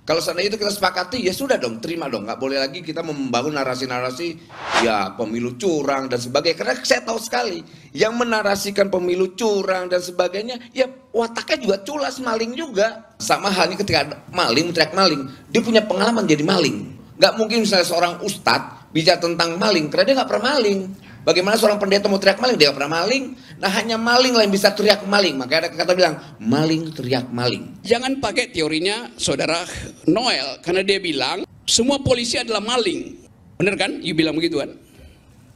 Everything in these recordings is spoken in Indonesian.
Kalau seandainya itu kita sepakati, ya sudah dong, terima dong. Nggak boleh lagi kita membangun narasi-narasi, ya pemilu curang dan sebagainya. Karena saya tahu sekali, yang menarasikan pemilu curang dan sebagainya, ya wataknya juga culas, maling juga. Sama halnya ketika ada maling, teriak maling, dia punya pengalaman jadi maling. Nggak mungkin misalnya seorang ustadz bicara tentang maling, karena dia nggak pernah maling. Bagaimana seorang pendeta mau teriak maling, dia nggak pernah maling. Nah hanya maling lah yang bisa teriak maling. Makanya ada kata bilang, maling teriak maling. Jangan pakai teorinya saudara Noel, karena dia bilang semua polisi adalah maling. Bener kan? You bilang begitu kan?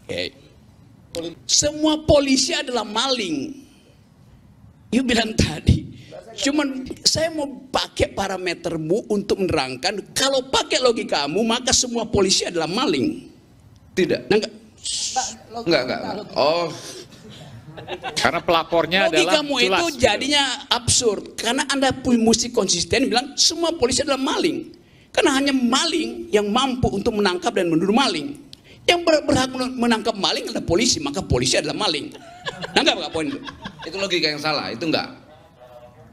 Oke. Semua polisi adalah maling. You bilang tadi. Cuman saya mau pakai parametermu untuk menerangkan, kalau pakai logikamu maka semua polisi adalah maling. Tidak. Nah, Enggak. Oh. Karena pelapornya adalah logikamu itu gitu. jadinya absurd. Karena Anda mesti konsisten bilang semua polisi adalah maling. Karena hanya maling yang mampu untuk menangkap dan menuduh maling. Yang berhak menangkap maling adalah polisi, maka polisi adalah maling. Nangkap nggak poin itu? Itu logika yang salah, itu enggak.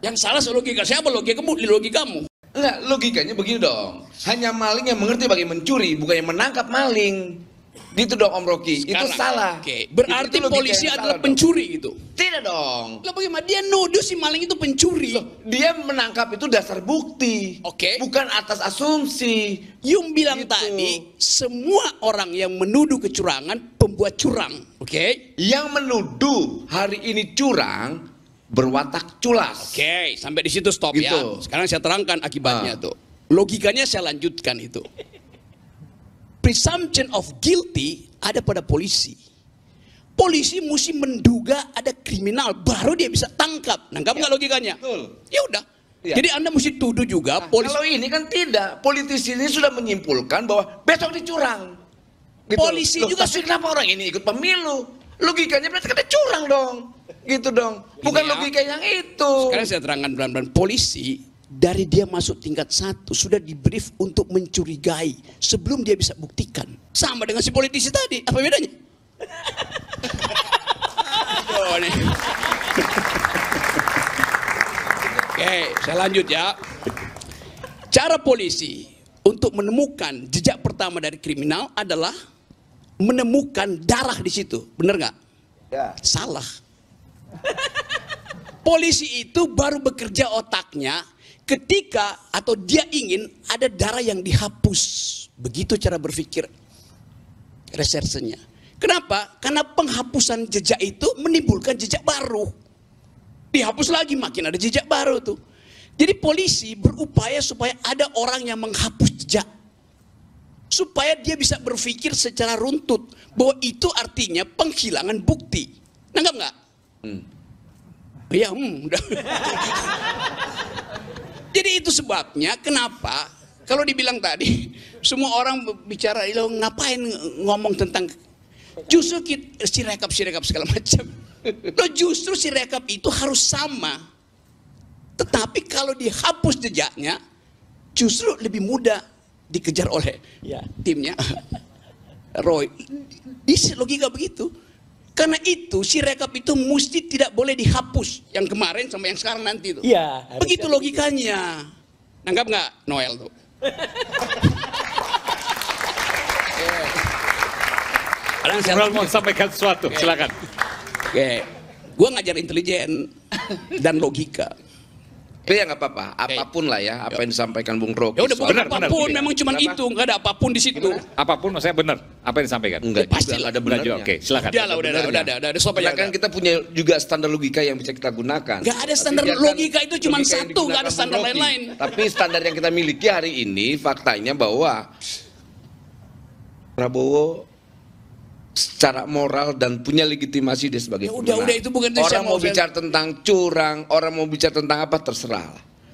Yang salah soal logika siapa? Logikamu. Enggak, logikanya begini dong. Hanya maling yang mengerti bagaimana mencuri, bukan yang menangkap maling. Gitu dong Om Rocky, itu salah. Oke. Berarti itu polisi adalah pencuri gitu? Tidak dong. Lah bagaimana? Dia nuduh si maling itu pencuri. Dia menangkap itu dasar bukti. Oke. Bukan atas asumsi. Yung bilang Gitu. tadi, semua orang yang menuduh kecurangan pembuat curang. Oke? Yang menuduh hari ini curang berwatak culas. Oke, sampai di situ stop ya. Gitu. Sekarang saya terangkan akibatnya tuh. Logikanya saya lanjutkan itu. Presumption of guilty ada pada polisi. Polisi mesti menduga ada kriminal baru dia bisa tangkap. Nangkap nggak logikanya? Betul. Ya udah. Ya. Jadi Anda mesti tuduh juga polisi. Kalau ini kan tidak. Politisi ini sudah menyimpulkan bahwa besok dicurang. Gitu. Polisi juga tapi kenapa orang ini ikut pemilu? Logikanya berarti kan curang dong. Gitu dong. Bukan Ini ya. logika yang itu. Sekarang saya terangkan pelan-pelan. Polisi dari dia masuk tingkat 1 sudah di-brief untuk mencurigai sebelum dia bisa buktikan. Sama dengan si politisi tadi. Apa bedanya? Oh, nih. Oke, saya lanjut ya. Cara polisi untuk menemukan jejak pertama dari kriminal adalah menemukan darah di situ. Benar nggak? Ya. Salah. Polisi itu baru bekerja otaknya ketika atau dia ingin ada darah yang dihapus. Begitu cara berpikir resersenya. Kenapa? Karena penghapusan jejak itu menimbulkan jejak baru. Dihapus lagi makin ada jejak baru tuh. Jadi polisi berupaya supaya ada orang yang menghapus jejak. Supaya dia bisa berpikir secara runtut. Bahwa itu artinya penghilangan bukti. Nanggap nggak? Ya, udah. Jadi itu sebabnya kenapa kalau dibilang tadi semua orang bicara lo ngapain ngomong tentang justru si rekap segala macam. Lo justru si rekap itu harus sama. Tetapi kalau dihapus jejaknya justru lebih mudah dikejar oleh timnya Roy. Di logika begitu. Karena itu si rekap itu mesti tidak boleh dihapus yang kemarin sama yang sekarang nanti tuh. Iya. Begitu logikanya. Nanggap nggak Noel tuh? Noel mau sampaikan sesuatu, silakan. Oke, gua ngajar intelijen dan logika. Tapi ya nggak apa-apa, apapun lah ya, apa yang disampaikan Bung Rocky. Ya udah bukan Benar, apapun, benar. memang cuma Kenapa? itu, nggak ada apapun di situ. Apapun maksudnya benar apa yang disampaikan. Enggak, Pasti juga lah. nggak ada benernya. Oke, silakan. Udah lah, udah, stop aja. Karena kan kita punya juga standar logika yang bisa kita gunakan. Nggak ada Tapi standar biarkan logika itu cuma logika yang satu, nggak ada digunakan standar Bung Rocky. lain-lain. Tapi standar yang kita miliki hari ini faktanya bahwa Prabowo secara moral dan punya legitimasi dia sebagai Ya udah, pemenang. itu bukan orang saya mau mau bicara tentang curang, orang mau bicara tentang apa terserah.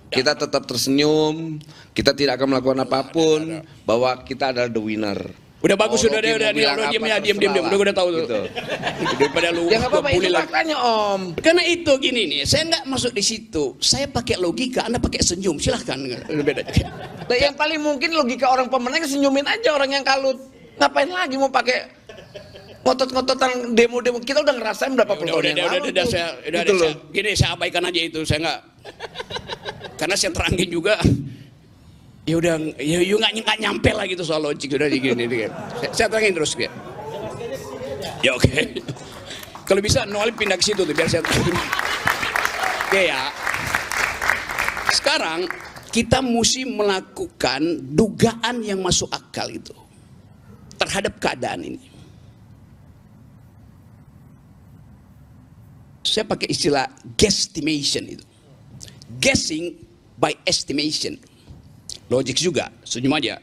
Kita tetap tersenyum, kita tidak akan melakukan apapun, bahwa kita adalah the winner. Udah bagus, Mau udah Rocky mau bilang diam apa, diam, terserah udah tahu tuh. gitu. Daripada lu Ya nggak apa-apa, itu bully lagi. faktanya Om. Karena itu gini nih, saya nggak masuk di situ. Saya pakai logika, Anda pakai senyum, silahkan. Beda. Nah, yang paling mungkin logika orang pemenang senyumin aja orang yang kalut. Ngapain lagi mau pakai ngotot-ngototan demo-demo? Kita udah ngerasain berapa puluh tahun yang lalu. Gitu loh. Gini, saya abaikan aja itu, saya nggak. Karena saya terangin juga. Ya udah, ya nggak nyampe lah gitu soal logik udah digini. Saya terangin terus ya. Ya oke. Kalau bisa Noel pindah ke situ tuh biar saya terangin. Oke ya. Sekarang kita mesti melakukan dugaan yang masuk akal itu terhadap keadaan ini. Saya pakai istilah guesstimation itu. Guessing by estimation. Logik juga, senyum aja.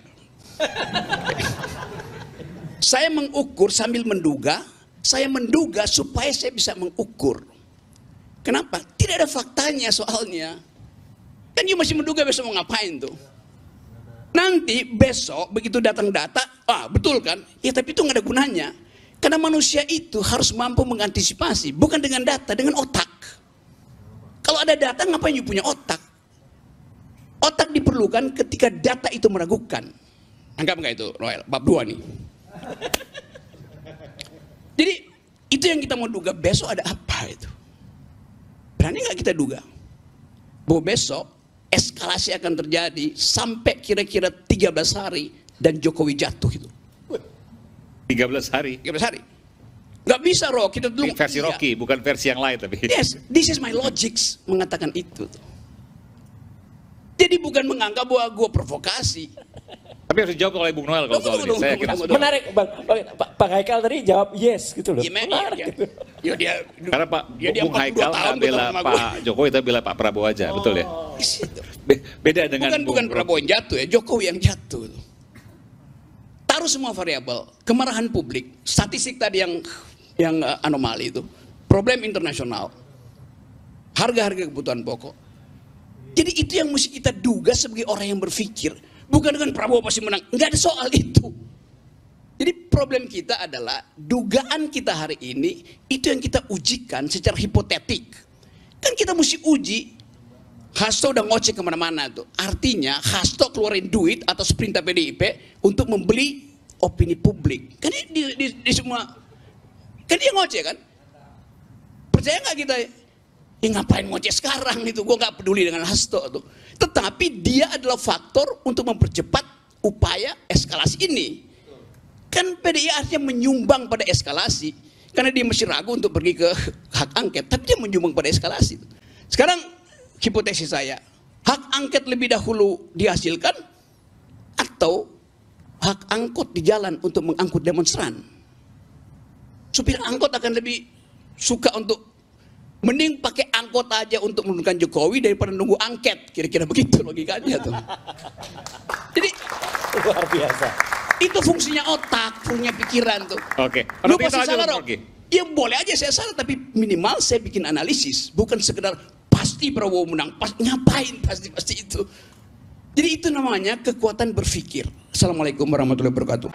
Saya mengukur sambil menduga, saya menduga supaya saya bisa mengukur. Kenapa? Tidak ada faktanya soalnya. Kan dia masih menduga besok mau ngapain tuh. Nanti besok begitu datang data, betul kan? Ya tapi itu nggak ada gunanya. Karena manusia itu harus mampu mengantisipasi, bukan dengan data, dengan otak. Kalau ada data ngapain you punya otak? Otak diperlukan ketika data itu meragukan. Anggap nggak itu, Noel? Bab 2 nih. Jadi itu yang kita mau duga besok ada apa itu. Berani nggak kita duga bahwa besok eskalasi akan terjadi sampai kira-kira 13 hari dan Jokowi jatuh itu. 13 hari? 13 hari. Nggak bisa Rock, kita dulu. Versi Rocky, bukan versi yang lain tapi. Yes, this is my logics mengatakan itu. Jadi bukan menganggap bahwa gue provokasi. Tapi harus dijawab oleh Bung Noel kalau soal ini. Saya kira menarik, Pak Haikal tadi jawab yes gitu loh. Ya, menarik. Ya, dia, karena Bung Haikal nggak bela Pak Jokowi, tapi bela Pak Prabowo aja, betul ya? Beda dengan bukan Prabowo yang jatuh ya, Jokowi yang jatuh. Taruh semua variabel, kemarahan publik, statistik tadi yang anomali itu, problem internasional, harga-harga kebutuhan pokok. Jadi itu yang mesti kita duga sebagai orang yang berpikir. Bukan dengan Prabowo pasti menang. Nggak ada soal itu. Jadi problem kita adalah dugaan kita hari ini itu yang kita ujikan secara hipotetik. Kan kita mesti uji. Hasto udah ngoceh kemana-mana tuh. Artinya Hasto keluarin duit atas perintah PDIP untuk membeli opini publik. Kan di semua. Kan dia ngoceh kan. Percaya nggak kita? Ya ngapain ngoceh sekarang itu, gue gak peduli dengan Hasto tuh. Tetapi dia adalah faktor untuk mempercepat upaya eskalasi ini. Kan PDI artinya menyumbang pada eskalasi. Karena dia masih ragu untuk pergi ke hak angket, tapi dia menyumbang pada eskalasi. Sekarang hipotesis saya, hak angket lebih dahulu dihasilkan atau hak angkut di jalan untuk mengangkut demonstran. Supir angkot akan lebih suka untuk mending pakai angkot aja untuk menurunkan Jokowi daripada nunggu angket, kira-kira begitu logikanya tuh. Jadi luar biasa. Itu fungsinya otak, fungsinya pikiran tuh. Oke. Lu pasti salah dong. Ya boleh aja saya salah, tapi minimal saya bikin analisis, bukan sekedar pasti Prabowo menang, ngapain pasti itu. Jadi itu namanya kekuatan berpikir. Assalamualaikum warahmatullahi wabarakatuh.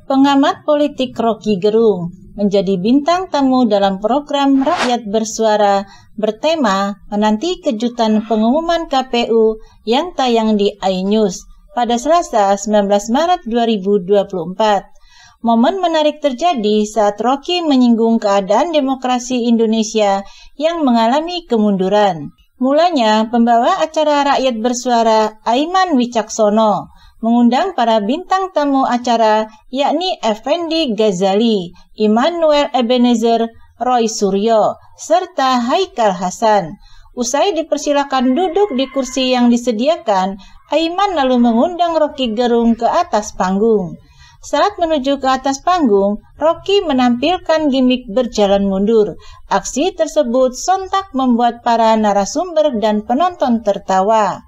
Pengamat politik Rocky Gerung menjadi bintang tamu dalam program Rakyat Bersuara bertema menanti kejutan pengumuman KPU yang tayang di iNews pada Selasa 19 Maret 2024. Momen menarik terjadi saat Rocky menyinggung keadaan demokrasi Indonesia yang mengalami kemunduran. Mulanya, pembawa acara Rakyat Bersuara Aiman Wicaksono mengundang para bintang tamu acara yakni Effendi Ghazali, Immanuel Ebenezer, Roy Suryo, serta Haikal Hasan. Usai dipersilakan duduk di kursi yang disediakan, Aiman lalu mengundang Rocky Gerung ke atas panggung. Saat menuju ke atas panggung, Rocky menampilkan gimik berjalan mundur. Aksi tersebut sontak membuat para narasumber dan penonton tertawa.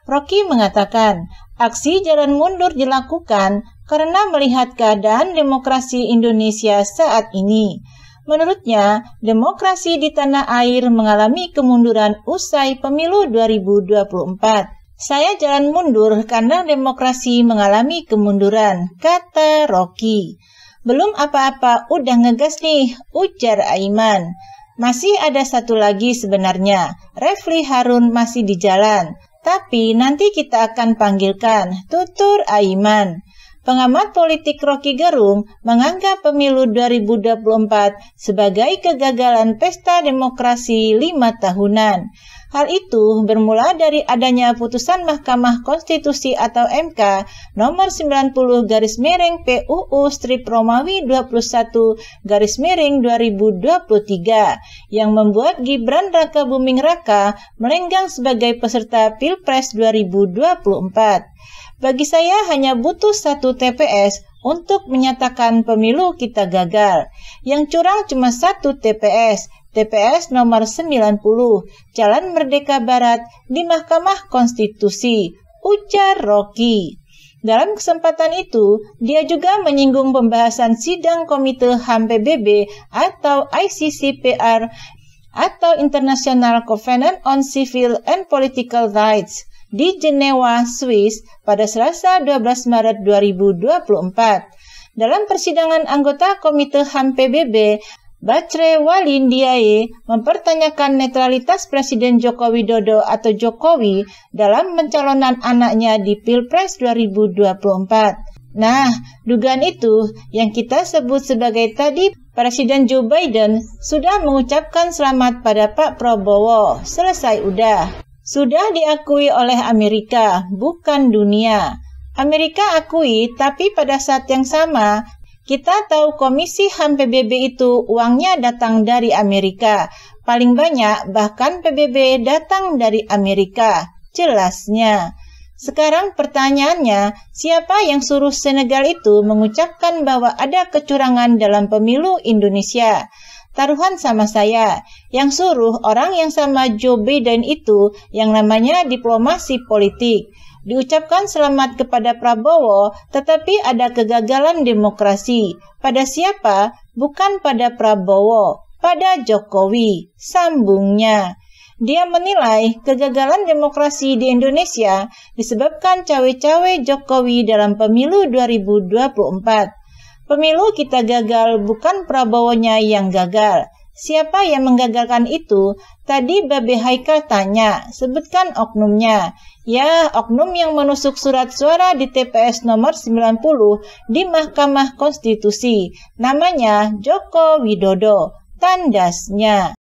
Rocky mengatakan, aksi jalan mundur dilakukan karena melihat keadaan demokrasi Indonesia saat ini. Menurutnya, demokrasi di tanah air mengalami kemunduran usai pemilu 2024. Saya jalan mundur karena demokrasi mengalami kemunduran, kata Rocky. Belum apa-apa, udah ngegas nih, ujar Aiman. Masih ada satu lagi sebenarnya, Refli Harun masih di jalan. Tapi nanti kita akan panggilkan, tutur Aiman. Pengamat politik Rocky Gerung menganggap pemilu 2024 sebagai kegagalan pesta demokrasi 5 tahunan. Hal itu bermula dari adanya putusan Mahkamah Konstitusi atau MK nomor 90/PUU strip Romawi 21/2023 yang membuat Gibran Rakabuming Raka melenggang sebagai peserta Pilpres 2024. Bagi saya hanya butuh 1 TPS untuk menyatakan pemilu kita gagal. Yang curang cuma 1 TPS nomor 90, Jalan Merdeka Barat di Mahkamah Konstitusi, ujar Rocky. Dalam kesempatan itu, dia juga menyinggung pembahasan sidang Komite HAM PBB atau ICCPR atau International Covenant on Civil and Political Rights di Jenewa, Swiss pada Selasa 12 Maret 2024. Dalam persidangan anggota Komite HAM PBB, Batre Walindiae mempertanyakan netralitas Presiden Joko Widodo atau Jokowi dalam pencalonan anaknya di Pilpres 2024. Nah, dugaan itu yang kita sebut sebagai tadi Presiden Joe Biden sudah mengucapkan selamat pada Pak Prabowo. Selesai udah. Sudah diakui oleh Amerika, bukan dunia. Amerika akui, tapi pada saat yang sama, kita tahu Komisi HAM PBB itu uangnya datang dari Amerika. Paling banyak, bahkan PBB datang dari Amerika. Jelasnya. Sekarang pertanyaannya, siapa yang suruh Senegal itu mengucapkan bahwa ada kecurangan dalam pemilu Indonesia? Taruhan sama saya, yang suruh orang yang sama Joe Biden itu yang namanya diplomasi politik. Diucapkan selamat kepada Prabowo, tetapi ada kegagalan demokrasi. Pada siapa? Bukan pada Prabowo, pada Jokowi. Sambungnya. Dia menilai kegagalan demokrasi di Indonesia disebabkan cawe-cawe Jokowi dalam pemilu 2024. Pemilu kita gagal, bukan Prabowo-nya yang gagal. Siapa yang menggagalkan itu? Tadi Babe Haikal tanya, sebutkan oknumnya. Ya, oknum yang menusuk surat suara di TPS nomor 90 di Mahkamah Konstitusi. Namanya Joko Widodo. Tandasnya.